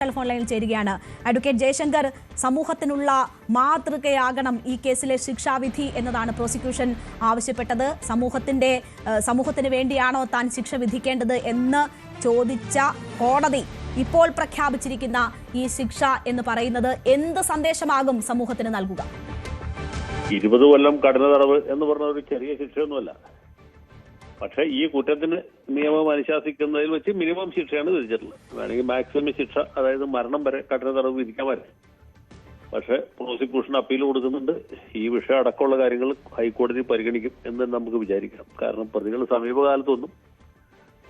Telephone ലൈനിൽ ചേരുകയാണ്. Advocate Jaishankar, സമൂഹത്തിനുള്ള മാതൃകയാകണം ഈ കേസിലെ ശിക്ഷാവിധി എന്നതാണ് പ്രോസിക്യൂഷൻ ആവശ്യപ്പെട്ടത്. സമൂഹത്തിന് വേണ്ടിയാണോ താൻ ശിക്ഷ വിധിക്കേണ്ടത് എന്ന് ചോദിച്ച കോടതി ഇപ്പോൾ പ്രഖ്യാപിച്ചിരിക്കുന്ന ഈ ശിക്ഷ എന്ന് പറയുന്നത് എന്ത് സന്ദേശമാകും സമൂഹത്തിന് നൽകുക? 20 കൊല്ലം കഠിന തടവ് എന്ന് പറഞ്ഞ ഒരു ചെറിയ ശിക്ഷയൊന്നുമല്ല. പക്ഷെ ഈ കുറ്റത്തിന് നിയമം അനുശാസിക്കുന്നതിൽ വെച്ച് മിനിമം ശിക്ഷയാണ് വിധിച്ചിട്ടുള്ളത്. വേണമെങ്കിൽ മാക്സിമം ശിക്ഷ, അതായത് മരണം വരെ കഠിന തടവ് വിധിക്കാൻ വരെ. പക്ഷെ പ്രോസിക്യൂഷൻ അപ്പീൽ കൊടുക്കുന്നുണ്ട്. ഈ വിഷയം അടക്കമുള്ള കാര്യങ്ങൾ ഹൈക്കോടതി പരിഗണിക്കും എന്ന് നമുക്ക് വിചാരിക്കാം. കാരണം പ്രതികൾ സമീപകാലത്തൊന്നും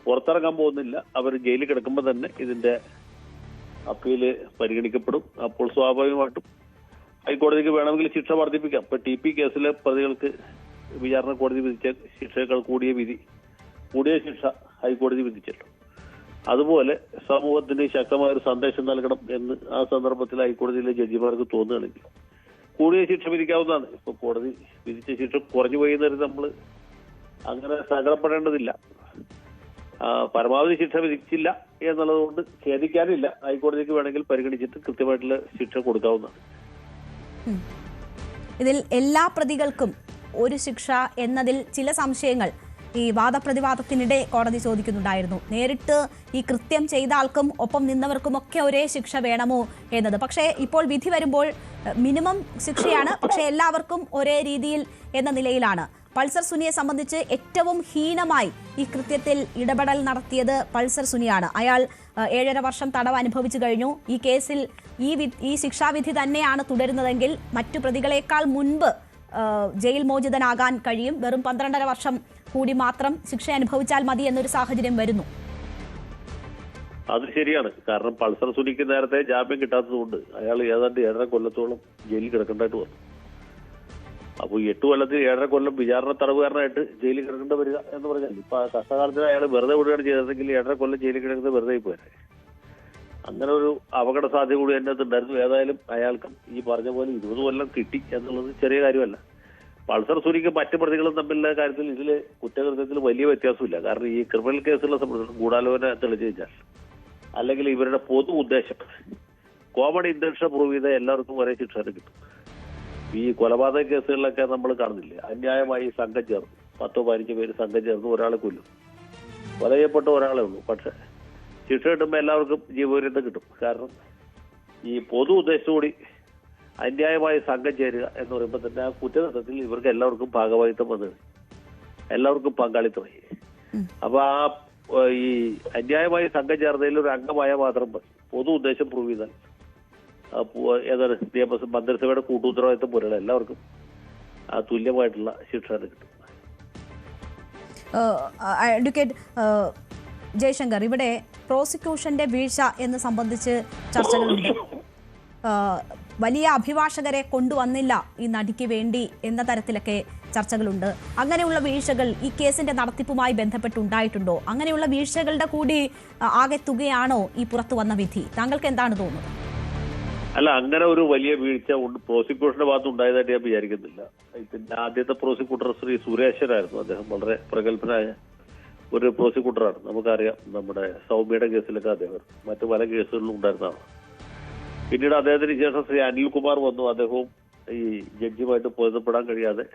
പുറത്തിറങ്ങാൻ പോകുന്നില്ല. അവർ ജയിലിൽ കിടക്കുമ്പോൾ തന്നെ ഇതിന്റെ അപ്പീല് പരിഗണിക്കപ്പെടും. അപ്പോൾ സ്വാഭാവികമായിട്ടും ഹൈക്കോടതിക്ക് വേണമെങ്കിൽ ശിക്ഷ വർദ്ധിപ്പിക്കാം. ഇപ്പൊ TP കേസിലെ പ്രതികൾക്ക് വിചാരണ കോടതി വിധിച്ച ശിക്ഷയേക്കാൾ കൂടിയ ശിക്ഷ ഹൈക്കോടതി വിധിച്ചല്ലോ. അതുപോലെ സമൂഹത്തിന് ശക്തമായ ഒരു സന്ദേശം നൽകണം എന്ന് ആ സന്ദർഭത്തിൽ ഹൈക്കോടതിയിലെ ജഡ്ജിമാർക്ക് തോന്നുകയാണെങ്കിൽ കൂടിയ ശിക്ഷ വിധിക്കാവുന്നതാണ്. ഇപ്പൊ കോടതി വിധിച്ച ശിക്ഷ കുറഞ്ഞു പോയി എന്നൊരു നമ്മൾ അങ്ങനെ സങ്കടപ്പെടേണ്ടതില്ല. പരമാവധി ശിക്ഷ വിധിച്ചില്ല എന്നുള്ളതുകൊണ്ട് ഖേദിക്കാനില്ല. ഹൈക്കോടതിക്ക് വേണമെങ്കിൽ പരിഗണിച്ചിട്ട് കൃത്യമായിട്ടുള്ള ശിക്ഷ കൊടുക്കാവുന്നതാണ്. ഇതിൽ എല്ലാ പ്രതികൾക്കും ഒരു ശിക്ഷ എന്നതിൽ ചില സംശയങ്ങൾ ഈ വാദപ്രതിവാദത്തിനിടെ കോടതി ചോദിക്കുന്നുണ്ടായിരുന്നു. നേരിട്ട് ഈ കൃത്യം ചെയ്ത ആൾക്കും ഒപ്പം നിന്നവർക്കുമൊക്കെ ഒരേ ശിക്ഷ വേണമോ എന്നത്. പക്ഷേ ഇപ്പോൾ വിധി വരുമ്പോൾ മിനിമം ശിക്ഷയാണ്, പക്ഷേ എല്ലാവർക്കും ഒരേ രീതിയിൽ എന്ന നിലയിലാണ്. പൾസർ സുനിയെ സംബന്ധിച്ച് ഏറ്റവും ഹീനമായി ഈ കൃത്യത്തിൽ ഇടപെടൽ നടത്തിയത് പൾസർ സുനിയാണ്. അയാൾ 7.5 വർഷം തടവ് അനുഭവിച്ചു കഴിഞ്ഞു. ഈ കേസിൽ ഈ ശിക്ഷാവിധി തന്നെയാണ് തുടരുന്നതെങ്കിൽ മറ്റു പ്രതികളെക്കാൾ മുൻപ് ജയിൽ മോചിതനാകാൻ കഴിയും. വെറും 12.5 വർഷം കൂടി മാത്രം ശിക്ഷ അനുഭവിച്ചാൽ മതി എന്നൊരു സാഹചര്യം വരുന്നു. അത് ശരിയാണ്. കാരണം പൾസർ സുനിക്ക് നേരത്തെ ജാമ്യം കിട്ടാത്തതുകൊണ്ട് അയാൾ ഏതാണ്ട് 7.5 കൊല്ലത്തോളം ജയിലിൽ കിടക്കേണ്ടതായിട്ട് വന്നു. അപ്പോൾ 8 കൊല്ലത്തിൽ 7.5 കൊല്ലം വിചാരണ തടവുകാരനായിട്ട് ജയിലിൽ കിടക്കേണ്ടി വരിക എന്ന് പറഞ്ഞാൽ ഇപ്പൊ കഷ്ടകാലത്തിന് അയാൾ വെറുതെ വിടുകയാണ് ചെയ്തതെങ്കിൽ 7.5 കൊല്ലം ജയിലിൽ കിടക്കുന്നത് വെറുതെ പോരെ. അങ്ങനെ ഒരു അപകട സാധ്യത കൂടി അതിൻ്റെ ഉണ്ടായിരുന്നു. ഏതായാലും അയാൾക്ക് ഈ പറഞ്ഞ പോലെ 20 കൊല്ലം കിട്ടി എന്നുള്ളത് ചെറിയ കാര്യമല്ല. പൾസർ സുനിക്ക് മറ്റു പ്രതികളും തമ്മിലുള്ള കാര്യത്തിൽ ഇതിൽ കുറ്റകൃത്യത്തിൽ വലിയ വ്യത്യാസമില്ല. കാരണം ഈ ക്രിമിനൽ കേസുകളെ സംബന്ധിച്ച് ഗൂഢാലോചന തെളിച്ചു കഴിഞ്ഞാൽ അല്ലെങ്കിൽ ഇവരുടെ പൊതു ഉദ്ദേശം കോമൺ ഇന്റൻഷൻ പ്രൂവ് ചെയ്ത എല്ലാവർക്കും ഒരേ ശിക്ഷ കിട്ടും. ഈ കൊലപാതക കേസുകളിലൊക്കെ നമ്മൾ കാണുന്നില്ലേ, അന്യായമായി സംഘം ചേർന്നു 10-15 പേര് സംഘം ചേർന്ന് ഒരാളെ കൊല്ലും. കൊല ചെയ്യപ്പെട്ട ഒരാളെ ഉള്ളൂ, പക്ഷെ ശിക്ഷ കിട്ടുമ്പോൾ എല്ലാവർക്കും ജീവപര്യന്തം കിട്ടും. കാരണം ഈ പൊതു ഉദ്ദേശത്തോടി അന്യായമായി സംഘം ചേരുക എന്ന് പറയുമ്പോൾ തന്നെ ആ കുറ്റകൃത്യത്തിൽ ഇവർക്ക് എല്ലാവർക്കും ഭാഗവാഹിത്വം വന്നത്, എല്ലാവർക്കും പങ്കാളിത്തമായി. അപ്പൊ ഈ അന്യായമായി സംഘം ചേർന്നതിൽ ഒരു അംഗമായ മാത്രം മതി. പൊതു ഉദ്ദേശം പ്രൂവ് ചെയ്താൽ ഏതാണ് മന്ത്രിസഭയുടെ കൂട്ടുത്തരവാദിത്വം പോലെയുള്ള എല്ലാവർക്കും തുല്യമായിട്ടുള്ള ശിക്ഷ കിട്ടും. അഡ്വക്കേറ്റ് ജയശങ്കർ, ഇവിടെ പ്രോസിക്യൂഷന്റെ വീഴ്ച എന്ന് സംബന്ധിച്ച് ചർച്ചകളുണ്ട്. വലിയ അഭിഭാഷകരെ കൊണ്ടുവന്നില്ല ഈ നടിക്ക് വേണ്ടി എന്ന തരത്തിലൊക്കെ ചർച്ചകളുണ്ട്. അങ്ങനെയുള്ള വീഴ്ചകൾ ഈ കേസിന്റെ നടത്തിപ്പുമായി ബന്ധപ്പെട്ടുണ്ടായിട്ടുണ്ടോ? അങ്ങനെയുള്ള വീഴ്ചകളുടെ കൂടി ആകെ തുകയാണോ ഈ പുറത്തു വന്ന വിധി? താങ്കൾക്ക് എന്താണ് തോന്നുന്നത്? അല്ല, അങ്ങനെ ഒരു വലിയ വീഴ്ച പ്രോസിക്യൂഷന്റെ ഭാഗത്ത് ഉണ്ടായതായിട്ട് ഞാൻ വിചാരിക്കുന്നില്ല. ഇതിന്റെ ആദ്യത്തെ പ്രോസിക്യൂട്ടർ ശ്രീ സുരേശ്വരായിരുന്നു. അദ്ദേഹം വളരെ പ്രഗത്ഭനായ ഒരു പ്രോസിക്യൂട്ടറാണ്. നമുക്കറിയാം, നമ്മുടെ സൗമ്യയുടെ കേസിലൊക്കെ അദ്ദേഹം മറ്റു പല കേസുകളിലും ഉണ്ടായിരുന്നതാണ്. പിന്നീട് അദ്ദേഹത്തിന് ശേഷം ശ്രീ അനിൽകുമാർ വന്നു. അദ്ദേഹവും ഈ ജഡ്ജിയുമായിട്ട് പൊരുത്തപ്പെടാൻ കഴിയാതെ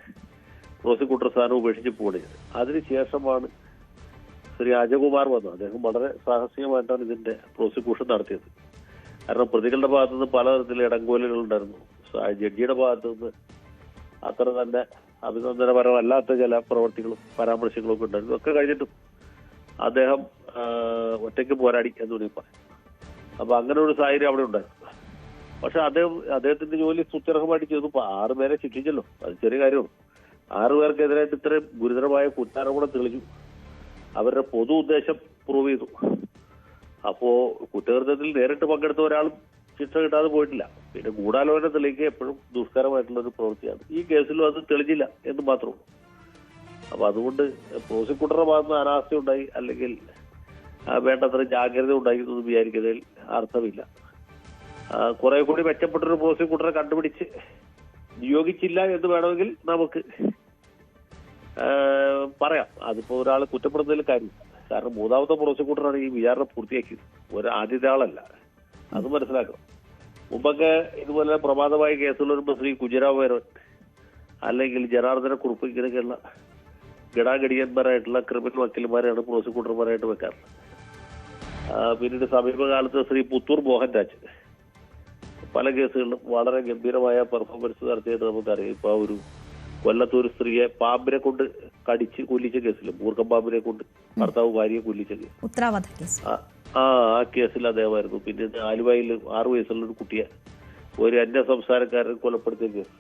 പ്രോസിക്യൂട്ടർ സ്ഥാനം ഉപേക്ഷിച്ച് പോവുകയാണ്. അതിനുശേഷമാണ് ശ്രീ അജയകുമാർ വന്നു. അദ്ദേഹം വളരെ സാഹസികമായിട്ടാണ് ഇതിന്റെ പ്രോസിക്യൂഷൻ നടത്തിയത്. കാരണം പ്രതികളുടെ ഭാഗത്തുനിന്ന് പലതരത്തിലുള്ള ഇടങ്കോലുകൾ ഉണ്ടായിരുന്നു. ജഡ്ജിയുടെ ഭാഗത്തുനിന്ന് അത്ര തന്നെ അഭിനന്ദനപരമല്ലാത്ത ചില പ്രവർത്തികളും പരാമർശങ്ങളും ഒക്കെ ഉണ്ടായിരുന്നു. ഒക്കെ കഴിഞ്ഞിട്ടും അദ്ദേഹം ഒറ്റയ്ക്ക് പോരാടി എന്ന് വേണമെങ്കിൽ പറയാം. അപ്പൊ അങ്ങനെ ഒരു സാഹചര്യം അവിടെ ഉണ്ടായിരുന്നു. പക്ഷെ അദ്ദേഹത്തിന്റെ ജോലി സുത്യർഹമായിട്ട് ചെയ്തു. 6 പേരെ ശിക്ഷിച്ചല്ലോ, അത് ചെറിയ കാര്യമാണ്. 6 പേർക്കെതിരായിട്ട് ഇത്രയും ഗുരുതരമായ കുറ്റാരോപണം തെളിഞ്ഞു. അവരുടെ പൊതു ഉദ്ദേശം പ്രൂവ് ചെയ്തു. അപ്പോ കുറ്റകൃത്യത്തിൽ നേരിട്ട് പങ്കെടുത്ത ഒരാളും ശിക്ഷ കിട്ടാതെ പോയിട്ടില്ല. പിന്നെ ഗൂഢാലോചന തെളിയിക്കുക എപ്പോഴും ദുഷ്കരമായിട്ടുള്ള ഒരു പ്രവൃത്തിയാണ്. ഈ കേസിലും അത് തെളിഞ്ഞില്ല എന്ന് മാത്രമേ. അപ്പൊ അതുകൊണ്ട് പ്രോസിക്യൂട്ടറുടെ ഭാഗത്ത് അനാസ്ഥ ഉണ്ടായി അല്ലെങ്കിൽ വേണ്ടത്ര ജാഗ്രത ഉണ്ടായി എന്ന് വിചാരിക്കുന്നതിൽ അർത്ഥമില്ല. കുറെ കൂടി മെച്ചപ്പെട്ടൊരു പ്രോസിക്യൂട്ടറെ കണ്ടുപിടിച്ച് നിയോഗിച്ചില്ല എന്ന് വേണമെങ്കിൽ നമുക്ക് പറയാം. അതിപ്പോ ഒരാളെ കുറ്റപ്പെടുന്നതിൽ കാര്യമില്ല. കാരണം 3ാമത്തെ പ്രോസിക്യൂട്ടറാണ് ഈ വിചാരണ പൂർത്തിയാക്കിയത്. ആദ്യത്തെ ആളല്ല. അത് മനസ്സിലാക്കണം. മുമ്പൊക്കെ ഇതുപോലെ പ്രമാദമായ കേസുകൾ വരുമ്പോൾ ശ്രീ കുഞ്ഞിരാമ മേനോൻ അല്ലെങ്കിൽ ജനാർദ്ദന കുറുപ്പ് ഇങ്ങനെയൊക്കെയുള്ള ഗടാഗടിയന്മാരായിട്ടുള്ള ക്രിമിനൽ വക്കീൽമാരെയാണ് പ്രോസിക്യൂട്ടർമാരായിട്ട് വെക്കാറുള്ളത്. പിന്നീട് സമീപകാലത്ത് ശ്രീ പുത്തൂർ മോഹൻരാജ് പല കേസുകളിലും വളരെ ഗംഭീരമായ പെർഫോമൻസ് നടത്തിയിട്ട് നമുക്കറിയാം. ഇപ്പൊ ഒരു കൊല്ലത്തൂർ സ്ത്രീയെ പാമ്പിനെ കൊണ്ട് കടിച്ച് കൊല്ലിച്ച കേസിൽ, മൂർഖം പാമ്പിനെ കൊണ്ട് ഭർത്താവ് ഭാര്യയെ കൊല്ലിച്ച കേസ്, ആ കേസിൽ അദ്ദേഹമായിരുന്നു. പിന്നീട് ആലുവയിൽ 6 വയസ്സുള്ള ഒരു കുട്ടിയെ ഒരു അന്യ സംസ്ഥാനക്കാരൻ കൊലപ്പെടുത്തിയ കേസ്,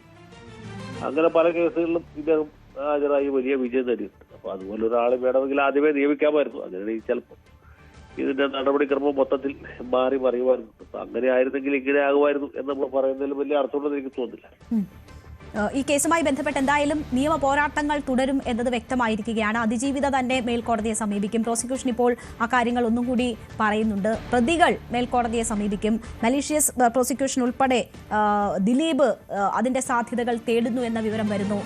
അങ്ങനെ പല കേസുകളിലും ഇദ്ദേഹം ഹാജരായി വലിയ വിജയം നേടിയിട്ടുണ്ട്. അപ്പൊ അതുപോലെ ഒരാളെ വേണമെങ്കിൽ ആദ്യമേ നിയമിക്കാമായിരുന്നു. അങ്ങനെയാണെങ്കിൽ ചിലപ്പോൾ ഇതിന്റെ നടപടിക്രമം മൊത്തത്തിൽ മാറി മറിയുമായിരുന്നു. അപ്പൊ അങ്ങനെ ആയിരുന്നെങ്കിൽ ഇങ്ങനെ ആകുമായിരുന്നു എന്ന് നമ്മൾ പറയുന്നതിൽ വലിയ അർത്ഥമുണ്ടെന്ന് എനിക്ക് തോന്നുന്നില്ല. ഈ കേസുമായി ബന്ധപ്പെട്ട് എന്തായാലും നിയമ പോരാട്ടങ്ങൾ തുടരും എന്നത് വ്യക്തമായിരിക്കുകയാണ്. അതിജീവിത തന്നെ മേൽക്കോടതിയെ സമീപിക്കും. പ്രോസിക്യൂഷൻ ഇപ്പോൾ ആ കാര്യങ്ങൾ ഒന്നും കൂടി പറയുന്നുണ്ട്. പ്രതികൾ മേൽക്കോടതിയെ സമീപിക്കും. മലീഷ്യസ് പ്രോസിക്യൂഷൻ ഉൾപ്പെടെ ദിലീപ് അതിന്റെ സാധ്യതകൾ തേടുന്നു എന്ന വിവരം വരുന്നു.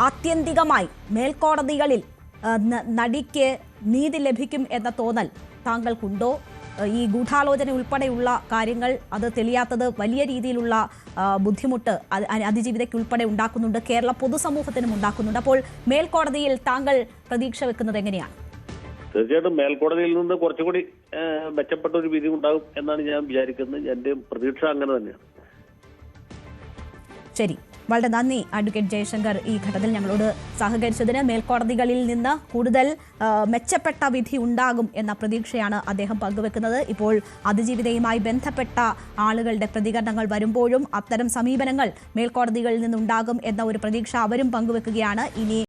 ആത്യന്തികമായി മേൽക്കോടതികളിൽ നടിക്ക് നീതി ലഭിക്കും എന്ന തോന്നൽ താങ്കൾക്കുണ്ടോ? ഈ ഗൂഢാലോചന ഉൾപ്പെടെയുള്ള കാര്യങ്ങൾ അത് തെളിയാത്തത് വലിയ രീതിയിലുള്ള ബുദ്ധിമുട്ട് അതിജീവിതയ്ക്ക് ഉൾപ്പെടെ ഉണ്ടാക്കുന്നുണ്ട്, കേരള പൊതുസമൂഹത്തിനും ഉണ്ടാക്കുന്നുണ്ട്. അപ്പോൾ മേൽക്കോടതിയിൽ താങ്കൾ പ്രതീക്ഷ വെക്കുന്നത് എങ്ങനെയാണ്? തീർച്ചയായിട്ടും മേൽക്കോടതിയിൽ നിന്ന് കുറച്ചുകൂടി മെച്ചപ്പെട്ട ഒരു വിധി ഉണ്ടാകും എന്നാണ് ഞാൻ വിചാരിക്കുന്നത്. എന്റെ പ്രതീക്ഷ അങ്ങനെ തന്നെയാണ്. ശരി, വളരെ നന്ദി അഡ്വക്കേറ്റ് ജയശങ്കർ ഈ ഘട്ടത്തിൽ ഞങ്ങളോട് സഹകരിച്ചതിന്. മേൽക്കോടതികളിൽ നിന്ന് കൂടുതൽ മെച്ചപ്പെട്ട വിധി ഉണ്ടാകും എന്ന പ്രതീക്ഷയാണ് അദ്ദേഹം പങ്കുവെക്കുന്നത്. ഇപ്പോൾ അതിജീവിതയുമായി ബന്ധപ്പെട്ട ആളുകളുടെ പ്രതികരണങ്ങൾ വരുമ്പോഴും അത്തരം സമീപനങ്ങൾ മേൽക്കോടതികളിൽ നിന്നുണ്ടാകും എന്ന ഒരു പ്രതീക്ഷ അവരും പങ്കുവെക്കുകയാണ്. ഇനി